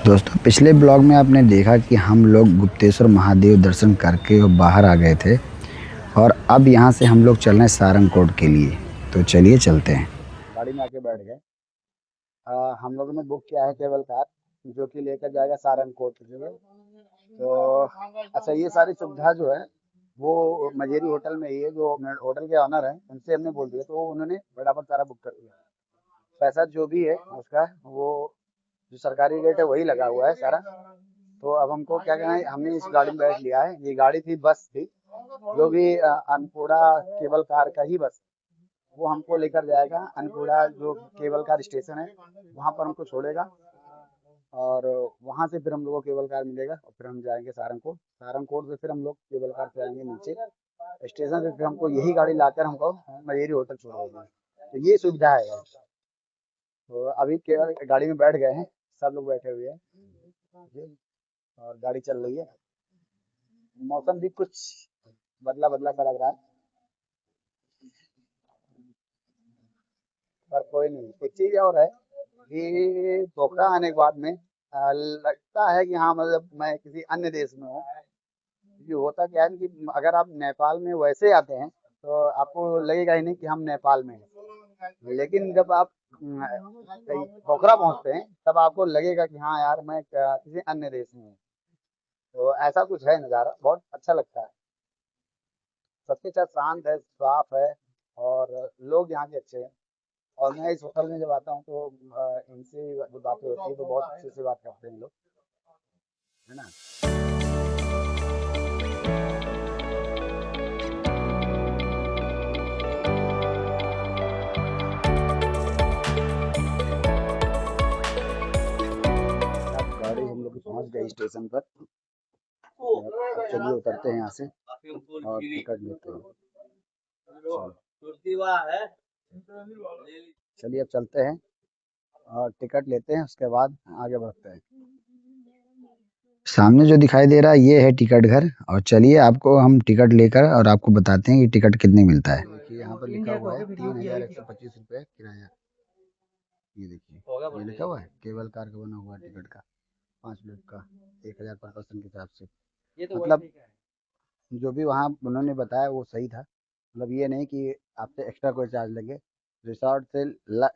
दोस्तों पिछले ब्लॉग में आपने देखा कि हम लोग गुप्तेश्वर महादेव दर्शन करके बाहर आ गए थे और अब यहाँ से हम लोग चल रहे हैं सारंगकोट के लिए। तो चलिए चलते हैं। गाड़ी में आके बैठ गए। हम लोगों ने बुक किया है केबल कार जो कि लेकर जाएगा सारंगकोट जो है। तो अच्छा, ये सारी सुविधा जो है वो मजेरी होटल में ही है। जो होटल के ऑनर है उनसे हमने बोल दिया तो उन्होंने फटाफट सारा बुक कर दिया। पैसा जो भी है उसका वो जो सरकारी रेट है वही लगा हुआ है सारा। तो अब हमको क्या कहना है, हमने इस गाड़ी में बैठ लिया है। ये गाड़ी थी, बस थी, जो भी अनपुरा केबल कार का ही बस। वो हमको लेकर जाएगा अनपुरा जो केबल कार स्टेशन है, वहाँ पर हमको छोड़ेगा और वहाँ से फिर हम लोग को केबल कार मिलेगा और फिर हम जाएंगे सारंगकोट। सारंगकोट से फिर हम लोग केबल कार से आएंगे नीचे स्टेशन से। फिर हमको यही गाड़ी लाकर हमको मजेरी होटल छोड़ देगी। तो ये सुविधा है। तो अभी केवल गाड़ी में बैठ गए हैं, सब लोग बैठे हुए हैं और गाड़ी चल रही है। मौसम भी कुछ बदला बदला सा लग रहा है, पर कोई नहीं। एक चीज और है कि पोखरा आने के बाद में लगता है कि हाँ, मतलब मैं किसी अन्य देश में हूँ। ये होता क्या है कि अगर आप नेपाल में वैसे आते हैं तो आपको लगेगा ही नहीं कि हम नेपाल में हैं। लेकिन जब आप कहीं पोखरा पहुंचते हैं तब आपको लगेगा कि हाँ यार, मैं किसी अन्य देश में हूँ। तो ऐसा कुछ है, नज़ारा बहुत अच्छा लगता है। सबसे अच्छा शांत है, साफ है और लोग यहाँ के अच्छे हैं। और मैं इस होटल में जब आता हूँ तो इनसे जो बातें होती है तो बहुत अच्छे से बात करते हैं लोग, है ना। अब गाड़ी हम लोग पहुँच गए स्टेशन पर। अब चलिए उतरते हैं यहाँ से और टिकट लेते हैं। चलिए अब चलते हैं और टिकट लेते हैं, उसके बाद आगे बढ़ते हैं। सामने जो दिखाई दे रहा है ये है टिकट घर। और चलिए आपको हम टिकट लेकर और आपको बताते हैं कि टिकट कितने मिलता है। देखिए यहाँ पर लिखा हुआ है 3125 रुपये किराया। ये देखिए ये लिखा हुआ है केबल कार का बना हुआ टिकट का, 5 लोग का 1000 पर पर्सन के हिसाब से। मतलब जो भी वहाँ उन्होंने बताया वो सही था। मतलब ये नहीं कि आपसे एक्स्ट्रा कोई चार्ज लगे। रिसोर्ट से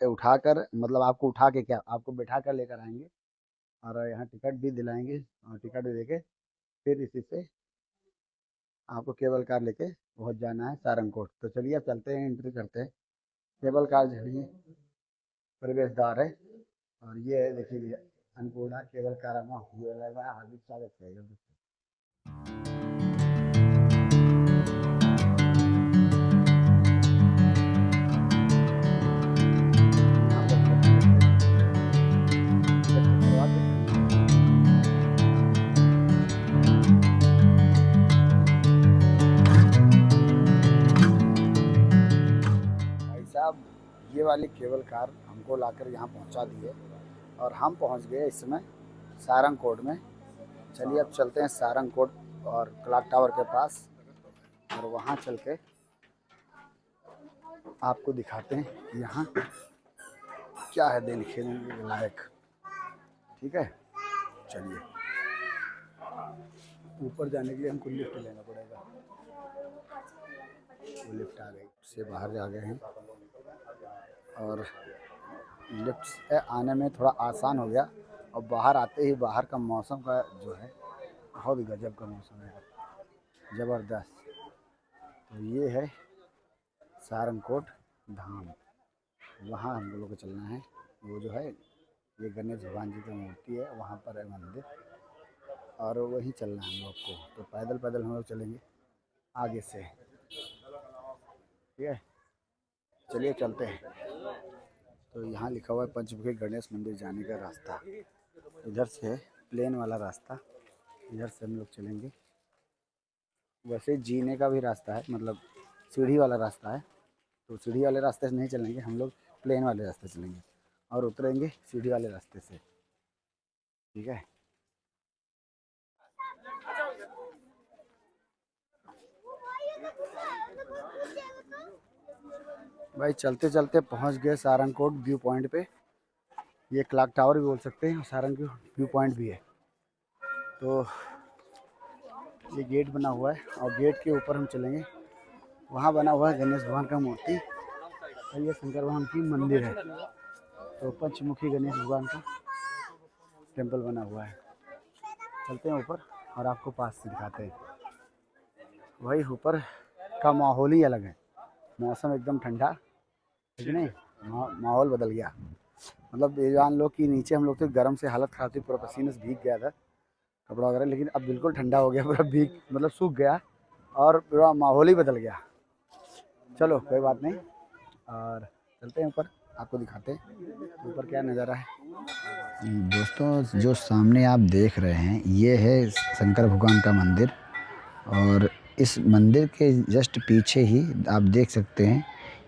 उठाकर, मतलब आपको उठा के क्या, आपको बैठा कर लेकर आएंगे और यहाँ टिकट भी दिलाएंगे और टिकट भी देके फिर इसी से आपको केबल कार लेके पहुँच जाना है सारंगकोट। तो चलिए अब चलते हैं, एंट्री करते हैं। केबल कार जो है प्रवेश द्वार है और ये है देखिए अन्नपूर्णा केबल कार में हार्दिक स्वागत है। भाई साहब, ये वाली केबल कार हमको लाकर यहाँ पहुँचा दी है और हम पहुँच गए इस समय सारंगकोट में। चलिए अब चलते हैं सारंगकोट और क्लॉक टावर के पास और वहाँ चल के आपको दिखाते हैं कि यहाँ क्या है देखने लायक। ठीक है, चलिए। ऊपर जाने के लिए हमको लिफ्ट लेना पड़ेगा। वो लिफ्ट आ गई, से बाहर आ गए हैं और लिफ्ट से आने में थोड़ा आसान हो गया। और बाहर आते ही बाहर का मौसम का जो है बहुत गजब का मौसम है, ज़बरदस्त। तो ये है सारंगकोट धाम, वहाँ हम लोगों को चलना है। वो जो है ये गणेश भगवान जी की मूर्ति है, वहाँ पर है मंदिर और वहीं चलना है हम लोग को। तो पैदल पैदल हम लोग चलेंगे आगे से। ठीक है, चलिए चलते हैं। तो यहाँ लिखा हुआ है पंचमुखी गणेश मंदिर जाने का रास्ता। इधर से प्लेन वाला रास्ता, इधर से हम लोग चलेंगे। वैसे जीने का भी रास्ता है, मतलब सीढ़ी वाला रास्ता है। तो सीढ़ी वाले रास्ते से नहीं चलेंगे हम लोग, प्लेन वाले रास्ते चलेंगे और उतरेंगे सीढ़ी वाले रास्ते से। ठीक है, भाई चलते चलते पहुंच गए सारंगकोट व्यू पॉइंट पे। ये क्लॉक टावर भी बोल सकते हैं, सारंग व्यू पॉइंट भी है। तो ये गेट बना हुआ है और गेट के ऊपर हम चलेंगे, वहाँ बना हुआ है गणेश भगवान का मूर्ति और ये शंकर भगवान की मंदिर है। तो पंचमुखी गणेश भगवान का टेम्पल बना हुआ है। चलते हैं ऊपर और आपको पास से दिखाते हैं। वही ऊपर का माहौल ही अलग है, मौसम एकदम ठंडा, लेकिन नहीं माहौल बदल गया। मतलब ये जान लो कि नीचे हम लोग तो गर्म से हालत खराब थी, पूरा पसीने से भीग गया था कपड़ा वगैरह, लेकिन अब बिल्कुल ठंडा हो गया, पूरा भीग मतलब सूख गया और पूरा माहौल ही बदल गया। चलो कोई बात नहीं, और चलते हैं ऊपर, आपको दिखाते हैं ऊपर क्या नज़ारा है। दोस्तों जो सामने आप देख रहे हैं ये है शंकर भगवान का मंदिर, और इस मंदिर के जस्ट पीछे ही आप देख सकते हैं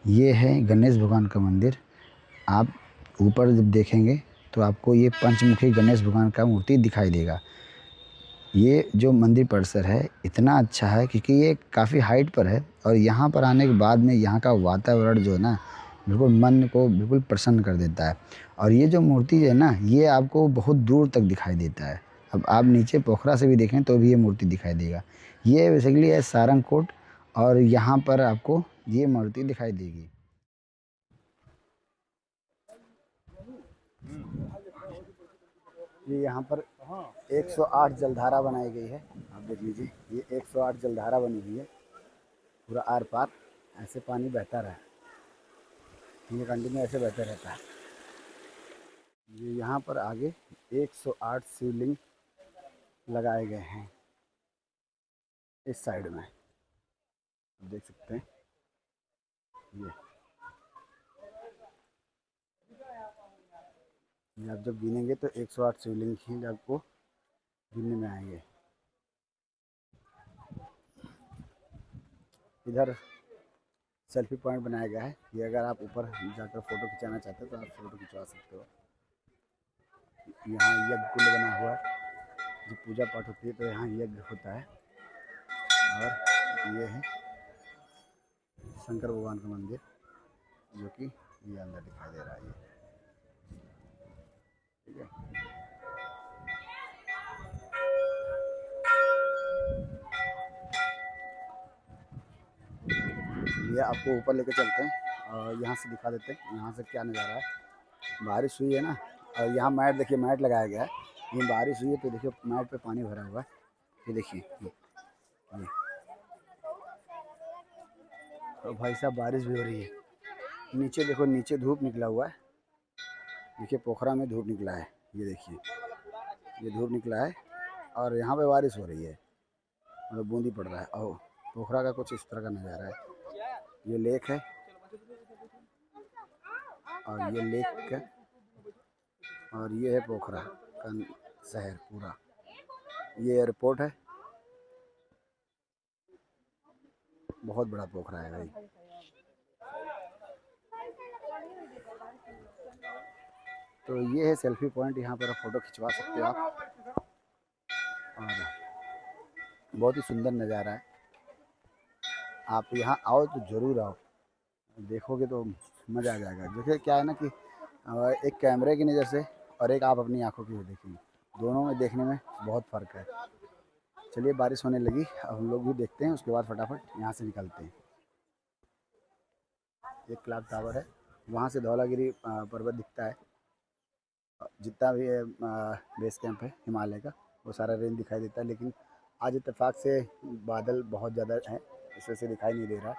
ये है गणेश भगवान का मंदिर। आप ऊपर जब देखेंगे तो आपको ये पंचमुखी गणेश भगवान का मूर्ति दिखाई देगा। ये जो मंदिर परिसर है इतना अच्छा है क्योंकि ये काफ़ी हाइट पर है, और यहाँ पर आने के बाद में यहाँ का वातावरण जो है ना बिल्कुल मन को बिल्कुल प्रसन्न कर देता है। और ये जो मूर्ति है ना ये आपको बहुत दूर तक दिखाई देता है। अब आप नीचे पोखरा से भी देखें तो भी ये मूर्ति दिखाई देगा। ये बेसिकली है सारंगकोट, और यहाँ पर आपको ये मूर्ति दिखाई देगी। ये यहाँ पर 108 जलधारा बनाई गई है, आप देख लीजिए ये 108 जलधारा बनी हुई है, पूरा आर पार ऐसे पानी बहता रहा, ये कंटिन्यू ऐसे बहता रहता है। ये यहाँ पर आगे 108 शिवलिंग लगाए गए हैं इस साइड में, देख सकते हैं। ये आप जब गिनेंगे तो 108 शिवलिंग ही आपको गिनने में आएंगे। इधर सेल्फी पॉइंट बनाया गया है, ये अगर आप ऊपर जाकर फ़ोटो खिंचाना चाहते हो तो आप फ़ोटो खिंचवा सकते हो। यहाँ यज्ञ कुंड बना हुआ है, जब पूजा पाठ होती है तो यहाँ यज्ञ होता है। और ये है शंकर भगवान का मंदिर, जो कि ये अंदर दिखाई दे रहा है, ये ठीक है। चलिए आपको ऊपर लेकर चलते हैं और यहाँ से दिखा देते हैं यहाँ से क्या नज़ारा है। बारिश हुई है ना, और यहाँ मैट देखिए, मैट लगाया गया है। ये बारिश हुई है तो देखिए मैट पे पानी भरा हुआ है, ये देखिए ये। और भाई साहब बारिश भी हो रही है। नीचे देखो, नीचे धूप निकला हुआ है, देखिए पोखरा में धूप निकला है, ये देखिए ये धूप निकला है और यहाँ पे बारिश हो रही है, मतलब बूंदी पड़ रहा है। और पोखरा का कुछ इस तरह का नज़ारा है। ये लेक है और ये लेक है, और ये है पोखरा का शहर पूरा। ये एयरपोर्ट है, बहुत बड़ा पोखरा है भाई। तो ये है सेल्फी पॉइंट, यहाँ पर फ़ोटो खिंचवा सकते हो आप, और बहुत ही सुंदर नज़ारा है। आप यहाँ आओ तो ज़रूर आओ, देखोगे तो मज़ा आ जाएगा। देखिए क्या है ना कि एक कैमरे की नज़र से और एक आप अपनी आंखों की देखेंगे, दोनों में देखने में बहुत फ़र्क है। चलिए बारिश होने लगी, अब हम लोग भी देखते हैं, उसके बाद फटाफट यहाँ से निकलते हैं। एक क्लॉक टावर है, वहाँ से धौलागिरी पर्वत दिखता है, जितना भी बेस कैंप है हिमालय का वो सारा रेंज दिखाई देता है। लेकिन आज इत्तेफाक से बादल बहुत ज़्यादा हैं, इस वजह से दिखाई नहीं दे रहा है।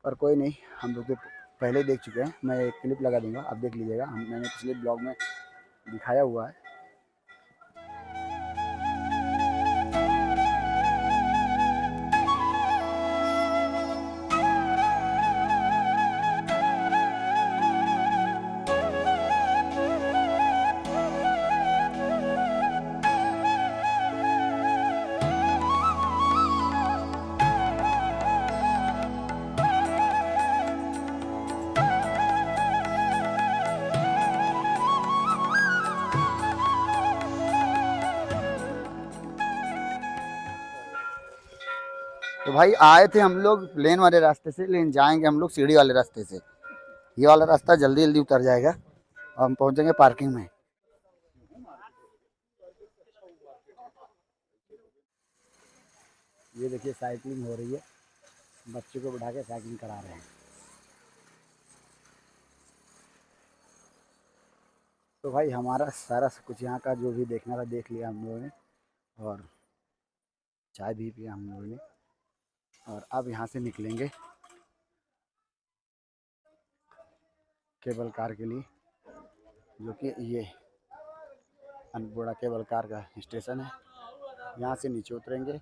पर कोई नहीं, हम लोग तो पहले देख चुके हैं, मैं एक क्लिप लगा दूंगा, आप देख लीजिएगा, मैंने पिछले ब्लॉग में दिखाया हुआ है। तो भाई आए थे हम लोग प्लेन वाले रास्ते से, लेकिन जाएंगे हम लोग सीढ़ी वाले रास्ते से। ये वाला रास्ता जल्दी जल्दी उतर जाएगा, हम पहुंचेंगे पार्किंग में। ये देखिए साइकिलिंग हो रही है, बच्चों को बिठा के साइकिलिंग करा रहे हैं। तो भाई हमारा सारा कुछ यहाँ का जो भी देखना था देख लिया हम लोगों ने, और चाय भी पिया हम लोगों ने, और अब यहाँ से निकलेंगे केबल कार के लिए, जो कि ये अन्नपूर्णा केबल कार का स्टेशन है। यहाँ से नीचे उतरेंगे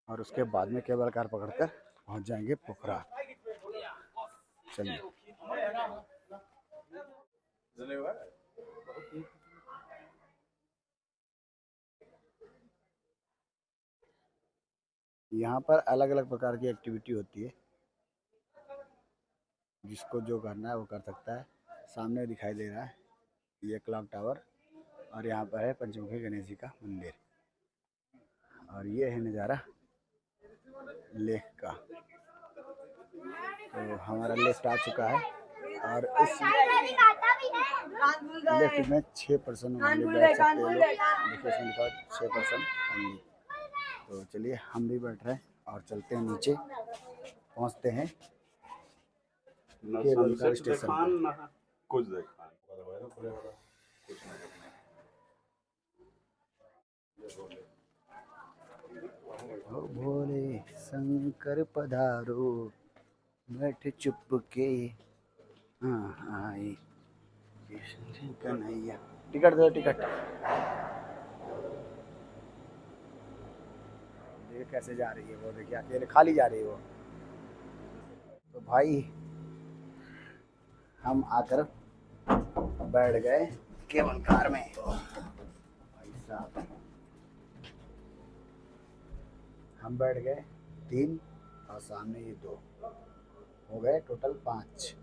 और उसके बाद में केबल कार पकड़कर पहुँच जाएंगे पोखरा। चलिए। यहाँ पर अलग अलग प्रकार की एक्टिविटी होती है, जिसको जो करना है वो कर सकता है। सामने दिखाई दे रहा है ये क्लॉक टावर, और यहाँ पर है पंचमुखी गणेश जी का मंदिर, और ये है नज़ारा लेक का। तो हमारा लिफ्ट आ चुका है, और इस लिफ्ट में 6% ओनली बैठ सकते हैं लोग। देखिए इसमें लिखा 6% ओनली। तो चलिए हम भी बैठ रहे हैं और चलते हैं नीचे, पहुंचते हैं केबल कार स्टेशन पर। ओ भोले शंकर पधारो, बैठ चुप के आए कन्हैया। टिकट दो, टिकट। देखिए कैसे जा रही है वो, देखिए अकेले खाली जा रही है वो। तो भाई हम आकर बैठ गए केबल कार में। भाई साहब हम बैठ गए 3 और सामने ये 2, हो गए टोटल 5।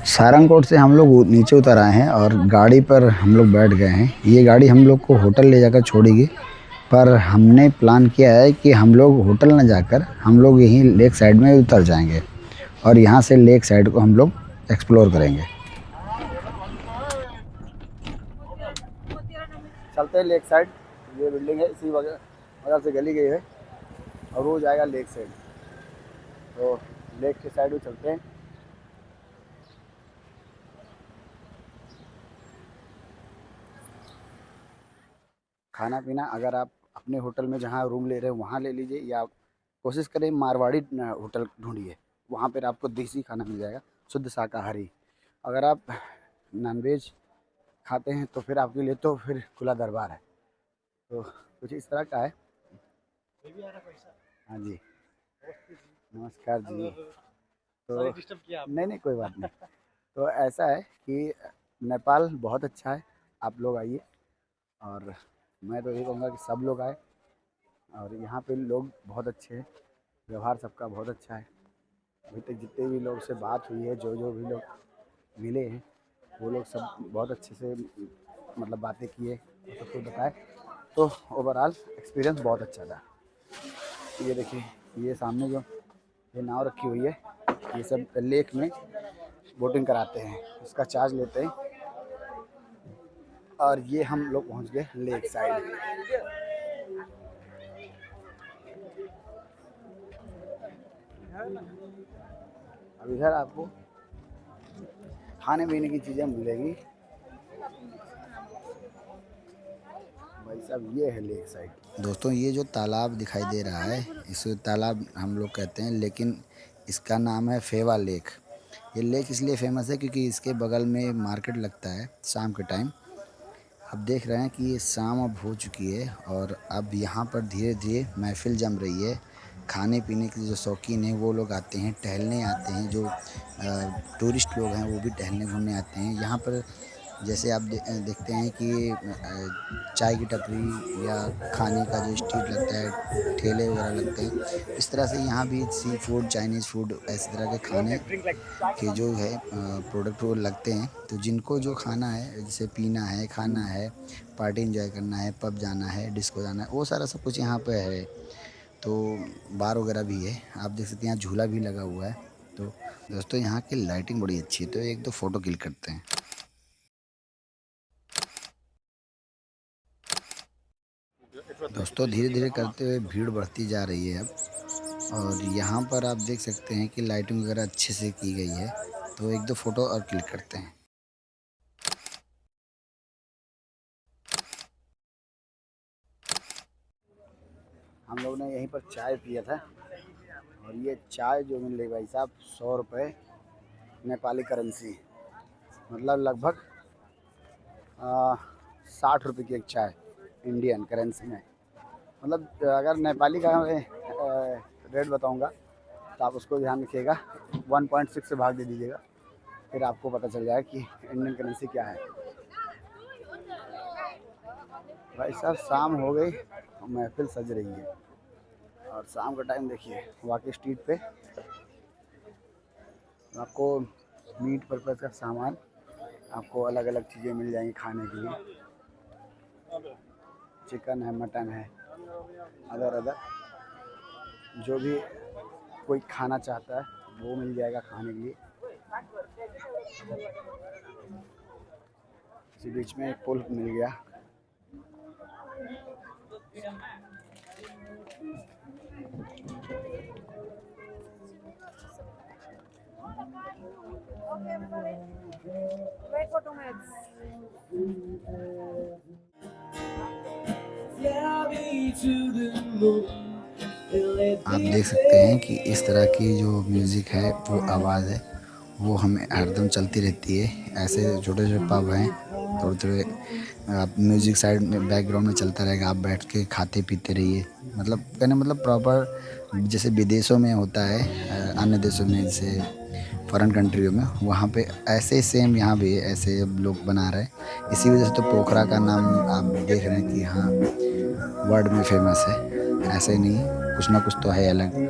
सारंगकोट से हम लोग नीचे उतर आए हैं और गाड़ी पर हम लोग बैठ गए हैं। ये गाड़ी हम लोग को होटल ले जाकर छोड़ेगी, पर हमने प्लान किया है कि हम लोग होटल न जाकर हम लोग यहीं लेक साइड में उतर जाएंगे, और यहाँ से लेक साइड को हम लोग एक्सप्लोर करेंगे। चलते हैं लेक साइड। ये बिल्डिंग है, इसी वजह से गली गई है, और वो जाएगा लेक साइड। तो लेक के साइड में चलते हैं। खाना पीना अगर आप अपने होटल में जहाँ रूम ले रहे हो वहाँ ले लीजिए, या कोशिश करें मारवाड़ी होटल ढूंढिए, वहाँ पर आपको देसी खाना मिल जाएगा, शुद्ध शाकाहारी। अगर आप नॉनवेज खाते हैं तो फिर आपके लिए तो फिर खुला दरबार है। तो कुछ इस तरह का है। हाँ जी, नमस्कार जी। तो नहीं नहीं, कोई बात नहीं। तो ऐसा है कि नेपाल बहुत अच्छा है, आप लोग आइए, और मैं तो ये कहूँगा कि सब लोग आए। और यहाँ पे लोग बहुत अच्छे हैं, व्यवहार सबका बहुत अच्छा है। अभी तक जितने भी लोग से बात हुई है, जो जो भी लोग मिले हैं, वो लोग सब बहुत अच्छे से मतलब बातें किए और सब कुछ बताए। तो ओवरऑल एक्सपीरियंस बहुत अच्छा था। ये देखिए, ये सामने जो ये नाव रखी हुई है, ये सब लेक में बोटिंग कराते हैं, उसका चार्ज लेते हैं। और ये हम लोग पहुंच गए लेक साइड। अब इधर आपको खाने पीने की चीज़ें मिलेगी। भाई साहब ये है लेक साइड। दोस्तों ये जो तालाब दिखाई दे रहा है, इस तालाब हम लोग कहते हैं, लेकिन इसका नाम है फेवा लेक। ये लेक इसलिए फेमस है क्योंकि इसके बगल में मार्केट लगता है शाम के टाइम। अब देख रहे हैं कि ये शाम अब हो चुकी है, और अब यहाँ पर धीरे धीरे महफिल जम रही है। खाने पीने के जो शौकीन हैं वो लोग आते हैं, टहलने आते हैं, जो टूरिस्ट लोग हैं वो भी टहलने घूमने आते हैं। यहाँ पर जैसे आप देखते हैं कि चाय की टपरी या खाने का जो स्ट्रीट लगता है, ठेले वगैरह लगते हैं, इस तरह से यहाँ भी सी फूड, चाइनीज़ फूड, ऐसे तरह के खाने के जो है प्रोडक्ट वो लगते हैं। तो जिनको जो खाना है, जैसे पीना है, खाना है, पार्टी एंजॉय करना है, पब जाना है, डिस्को जाना है, वो सारा सब कुछ यहाँ पे है। तो बार वगैरह भी है, आप देख सकते हैं यहाँ झूला भी लगा हुआ है। तो दोस्तों यहाँ की लाइटिंग बड़ी अच्छी है, तो एक दो फ़ोटो क्लिक करते हैं। दोस्तों धीरे धीरे करते हुए भीड़ बढ़ती जा रही है अब, और यहाँ पर आप देख सकते हैं कि लाइटिंग वगैरह अच्छे से की गई है। तो एक दो फ़ोटो और क्लिक करते हैं। हम लोग ने यहीं पर चाय पिया था, और ये चाय जो मिल रही भाई साहब 100 रुपये नेपाली करेंसी, मतलब लगभग 60 रुपये की एक चाय इंडियन करेंसी में। मतलब अगर नेपाली का रेट बताऊंगा तो आप उसको ध्यान रखिएगा, 1.6 से भाग दे दीजिएगा, फिर आपको पता चल जाएगा कि इंडियन करेंसी क्या है। भाई साहब शाम हो गई, महफिल सज रही है, और शाम का टाइम देखिए, वाकई स्ट्रीट पे आपको मीट पर्पज़ का सामान, आपको अलग अलग चीज़ें मिल जाएंगी खाने के लिए। चिकन है, मटन है, अदर अदर जो भी कोई खाना चाहता है वो मिल जाएगा खाने के लिए। इसी बीच में एक पुल मिल गया। Wait for 2 minutes. आप देख सकते हैं कि इस तरह की जो म्यूज़िक है, वो आवाज़ है, वो हमें हरदम चलती रहती है। ऐसे छोटे छोटे पब हैं, थोड़े थोड़े आप म्यूज़िक साइड में बैकग्राउंड में चलता रहेगा, आप बैठ के खाते पीते रहिए। मतलब कहने मतलब प्रॉपर जैसे विदेशों में होता है, अन्य देशों में, जैसे फॉरेन कंट्रियों में, वहाँ पे ऐसे सेम यहाँ भी ऐसे लोग बना रहे हैं। इसी वजह से तो पोखरा का नाम आप देख रहे हैं कि हाँ वर्ल्ड में फेमस है। ऐसे ही नहीं, कुछ ना कुछ तो है अलग।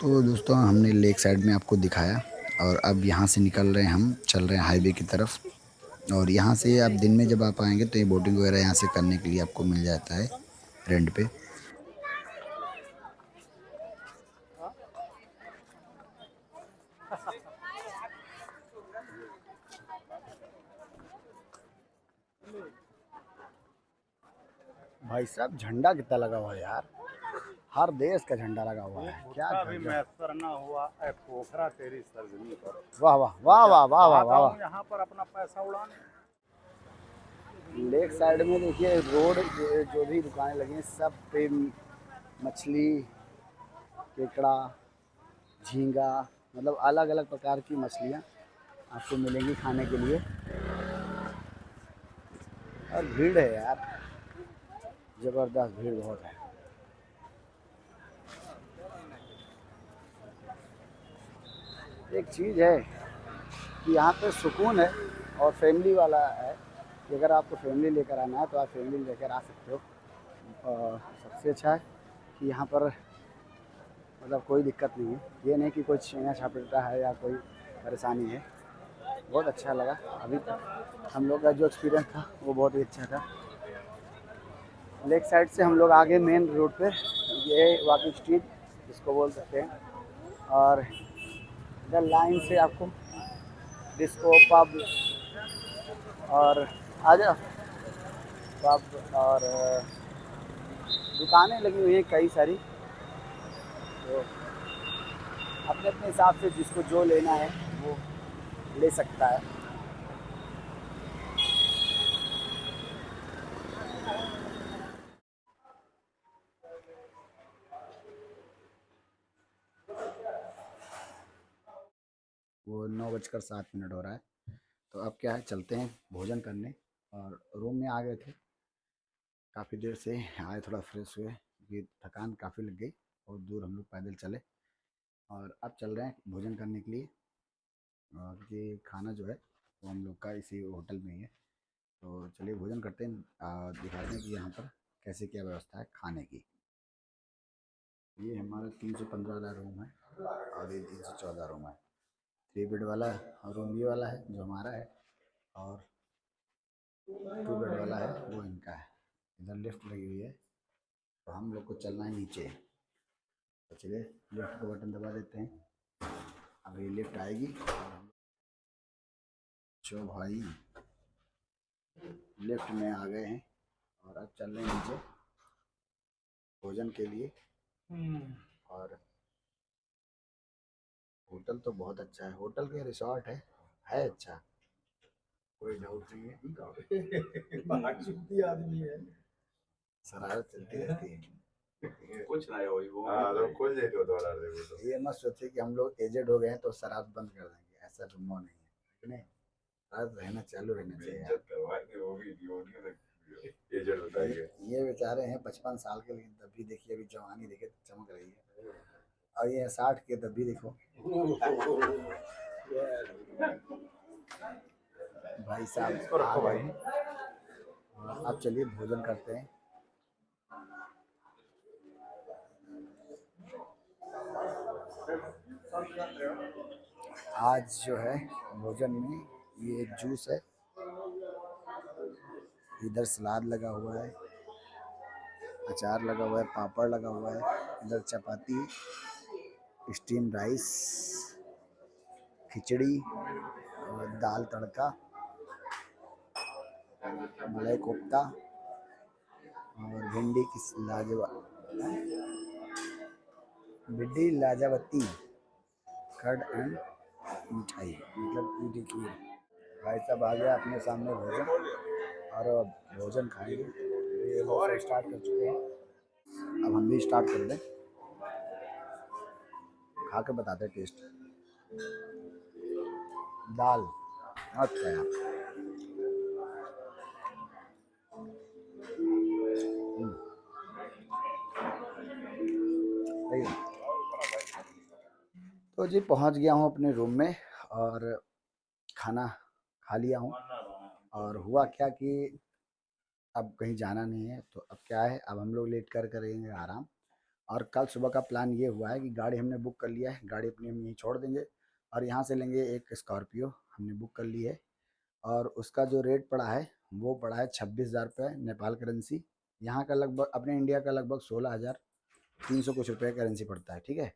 तो दोस्तों हमने लेक साइड में आपको दिखाया, और अब यहाँ से निकल रहे हैं, हम चल रहे हैं हाईवे की तरफ। और यहाँ से आप दिन में जब आप आएंगे तो ये बोटिंग वगैरह यहाँ से करने के लिए आपको मिल जाता है रेंट पे। भाई साहब झंडा कितना लगा हुआ है यार, हर देश का झंडा लगा हुआ है, क्या भी मैसर ना हुआ ऐ पोखरा तेरी सरजमी पर। वाह वाह वाह वाह वाह वाह वाह वाह। यहाँ पर अपना पैसा उड़ाने। लेक साइड में देखिए रोड जो भी दुकानें लगी हैं, सब पे मछली, केकड़ा, झींगा, मतलब अलग अलग प्रकार की मछलियाँ आपको मिलेंगी खाने के लिए। और भीड़ है यार, ज़बरदस्त भीड़ बहुत है। एक चीज़ है कि यहाँ पे सुकून है और फैमिली वाला है, कि अगर आपको फैमिली लेकर आना है तो आप फैमिली लेकर आ सकते हो। और सबसे अच्छा है कि यहाँ पर मतलब कोई दिक्कत नहीं है, ये नहीं कि कोई छीना झपटा है या कोई परेशानी है। बहुत अच्छा लगा, अभी तक हम लोग का जो एक्सपीरियंस था वो बहुत ही अच्छा था। लेक साइड से हम लोग आगे मेन रोड पे, ये वाकी स्ट्रीट जिसको बोल सकते हैं, और इधर लाइन से आपको डिस्को, पब और आजा पब और दुकानें लगी हुई हैं कई सारी। तो अपने अपने हिसाब से जिसको जो लेना है वो ले सकता है। वो 9:07 हो रहा है। तो अब क्या है, चलते हैं भोजन करने। और रूम में आ गए थे, काफ़ी देर से आए, थोड़ा फ्रेश हुए क्योंकि थकान काफ़ी लग गई और दूर हम लोग पैदल चले। और अब चल रहे हैं भोजन करने के लिए। और ये खाना जो है वो हम लोग का इसी होटल में ही है। तो चलिए भोजन करते हैं, दिखाते हैं कि यहाँ पर कैसे क्या व्यवस्था है खाने की। ये हमारा 315 वाला रूम है और ये 314 रूम है। 3 बेड वाला रूम ये वाला है जो हमारा है, और 2 बेड वाला है वो इनका है। इधर लिफ्ट लगी हुई है, तो हम लोग को चलना है नीचे। तो चलिए लिफ्ट का बटन दबा देते हैं। अब ये लिफ्ट आएगी और हम जो भाई लिफ्ट में आ गए हैं और अब चल रहे हैं नीचे भोजन के लिए। और होटल तो बहुत अच्छा है, होटल के रिसॉर्ट है अच्छा, कोई डाउट नहीं है। आदमी है, शरारत चलती रहती है। कुछ ना है वही वो तो खोल देते हो दोबारा से वो तो। ये मत सोचिए कि हम लोग एजेड हो गए हैं तो शरारत बंद कर देंगे, ऐसा संभव नहीं है। लेकिन शरारत रहना चालू रहना चाहिए यार। इज्जत करवाएंगे वो भी एजेंट बताएंगे। ये बेचारे हैं 55 साल के, लेकिन तब भी देखिए अभी जवानी देखे तो चमक रही है। और ये 60 के, तब भी देखो भाई साहब आ गए हैं। अब चलिए भोजन करते हैं। आज जो है भोजन में ये जूस है, इधर सलाद लगा हुआ है, अचार लगा हुआ है, पापड़ लगा हुआ है, इधर चपाती, स्टीम राइस, खिचड़ी और दाल तड़का, मलाई कोफ्ता और भिंडी लाजवाबती, कर्ड एंड मिठाई, मतलब मीठी खीर। भाई साहब आ गया अपने सामने भोजन, और अब भोजन खाएंगे। ये लोग स्टार्ट कर चुके हैं, अब हम भी स्टार्ट कर दें। खा के बताते हैं टेस्ट। दाल अच्छा है। सही है। तो जी पहुंच गया हूं अपने रूम में और खाना खा लिया हूं। और हुआ क्या कि अब कहीं जाना नहीं है, तो अब क्या है, अब हम लोग लेट कर करेंगे आराम। और कल सुबह का प्लान ये हुआ है कि गाड़ी हमने बुक कर लिया है, गाड़ी अपनी हम यहीं छोड़ देंगे और यहाँ से लेंगे एक स्कॉर्पियो, हमने बुक कर ली है। और उसका जो रेट पड़ा है वो पड़ा है 26,000 रुपये नेपाल करेंसी। यहाँ का लगभग अपने इंडिया का लगभग 16,300 कुछ रुपये करेंसी पड़ता है, ठीक है।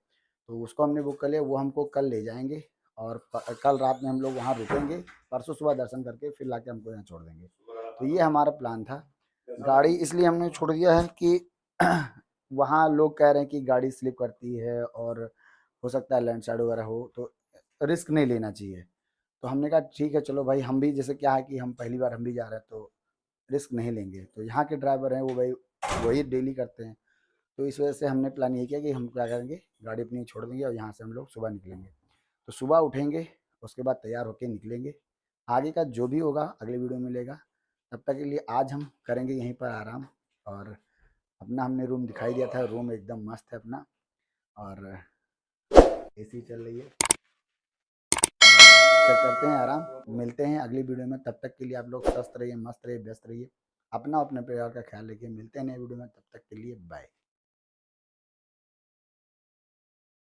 तो उसको हमने बुक कर लिया, वो हमको कल ले जाएंगे और कल रात में हम लोग वहाँ रुकेंगे, परसों सुबह दर्शन करके फिर लाके हमको यहाँ छोड़ देंगे। तो ये हमारा प्लान था। गाड़ी इसलिए हमने छोड़ दिया है कि वहाँ लोग कह रहे हैं कि गाड़ी स्लिप करती है और हो सकता है लैंडस्लाइड वगैरह हो, तो रिस्क नहीं लेना चाहिए। तो हमने कहा ठीक है चलो भाई, हम भी जैसे क्या है कि हम पहली बार हम भी जा रहे हैं तो रिस्क नहीं लेंगे। तो यहाँ के ड्राइवर हैं वो भाई वही डेली करते हैं, तो इस वजह से हमने प्लान ये किया कि हम क्या करेंगे, गाड़ी अपनी छोड़ देंगे और यहाँ से हम लोग सुबह निकलेंगे। तो सुबह उठेंगे, उसके बाद तैयार होके निकलेंगे। आगे का जो भी होगा अगले वीडियो में मिलेगा। तब तक के लिए आज हम करेंगे यहीं पर आराम। और अपना हमने रूम दिखाई दिया था, रूम एकदम मस्त है अपना, और एसी चल रही है। चल करते हैं आराम, मिलते हैं अगली वीडियो में। तब तक के लिए आप लोग स्वस्थ रहिए, मस्त रहिए, व्यस्त रहिए, अपना अपने परिवार का ख्याल रखिए। मिलते हैं नए वीडियो में, तब तक के लिए बाय।